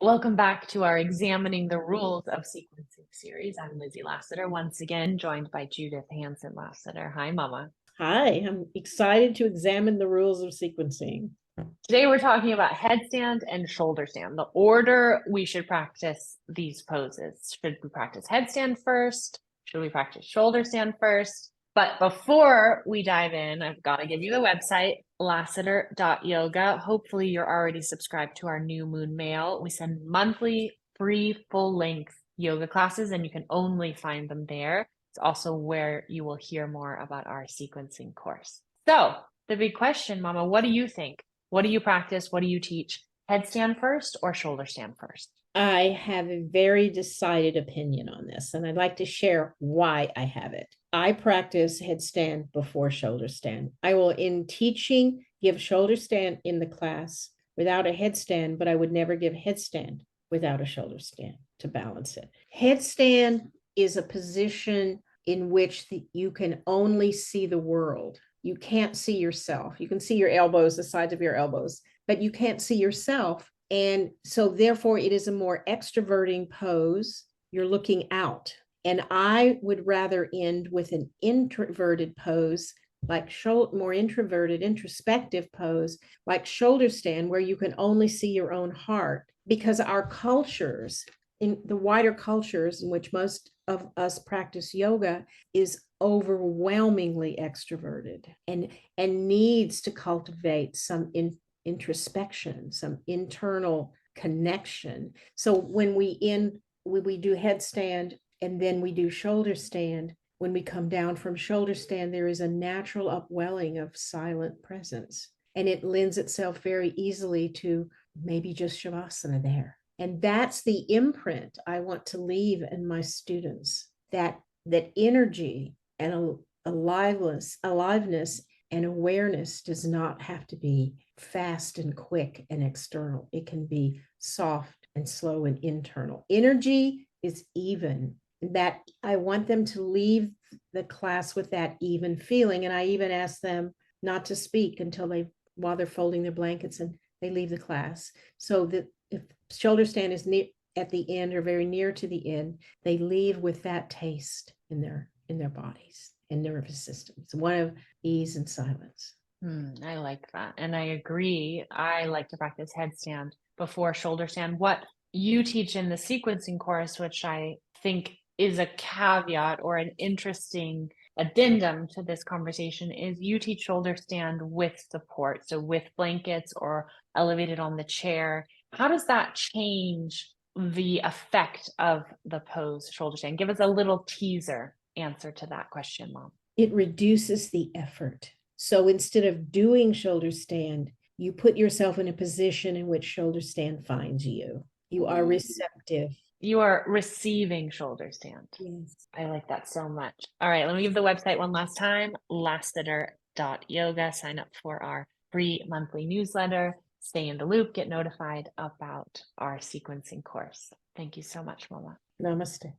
Welcome back to our Examining the Rules of Sequencing series. I'm Lizzie Lassiter, once again joined by Judith Hanson Lassiter. Hi, Mama. Hi, I'm excited to examine the rules of sequencing. Today we're talking about headstand and shoulder stand, the order we should practice these poses. Should we practice headstand first? Should we practice shoulder stand first? But before we dive in, I've got to give you the website, lassiter.yoga. Hopefully you're already subscribed to our new moon mail. We send monthly free full-length yoga classes, and you can only find them there. It's also where you will hear more about our sequencing course. So the big question, Mama, what do you think? What do you practice? What do you teach? Headstand first or shoulder stand first? I have a very decided opinion on this, and I'd like to share why I have it. I practice headstand before shoulder stand. I will, in teaching, give shoulder stand in the class without a headstand, but I would never give headstand without a shoulder stand to balance it. Headstand is a position in which you can only see the world. You can't see yourself. You can see your elbows, the sides of your elbows, but you can't see yourself. And so therefore it is a more extroverting pose. You're looking out. And I would rather end with an introverted pose, like more introverted, introspective pose, like shoulder stand, where you can only see your own heart. Because our cultures, in the wider cultures in which most of us practice yoga, is overwhelmingly extroverted and needs to cultivate some introspection, some internal connection. So when we do headstand and then we do shoulder stand, when we come down from shoulder stand, there is a natural upwelling of silent presence, and it lends itself very easily to maybe just shavasana there. And that's the imprint I want to leave in my students, that energy and aliveness and awareness does not have to be fast and quick and external. It can be soft and slow and internal. Energy is even. That I want them to leave the class with that even feeling. And I even ask them not to speak until while they're folding their blankets and they leave the class. So that if shoulder stand is near at the end or very near to the end, they leave with that taste in their bodies and nervous systems. One of ease and silence. I like that. And I agree. I like to practice headstand before shoulder stand. What you teach in the sequencing course, which I think is a caveat or an interesting addendum to this conversation, is you teach shoulder stand with support. So with blankets or elevated on the chair. How does that change the effect of the pose shoulder stand? Give us a little teaser answer to that question, Mom. It reduces the effort. So instead of doing shoulder stand, you put yourself in a position in which shoulder stand finds you. You are receptive. You are receiving shoulder stand. Yes. I like that so much. All right, let me give the website one last time, lassiter.yoga. Sign up for our free monthly newsletter. Stay in the loop, get notified about our sequencing course. Thank you so much, Mama. Namaste.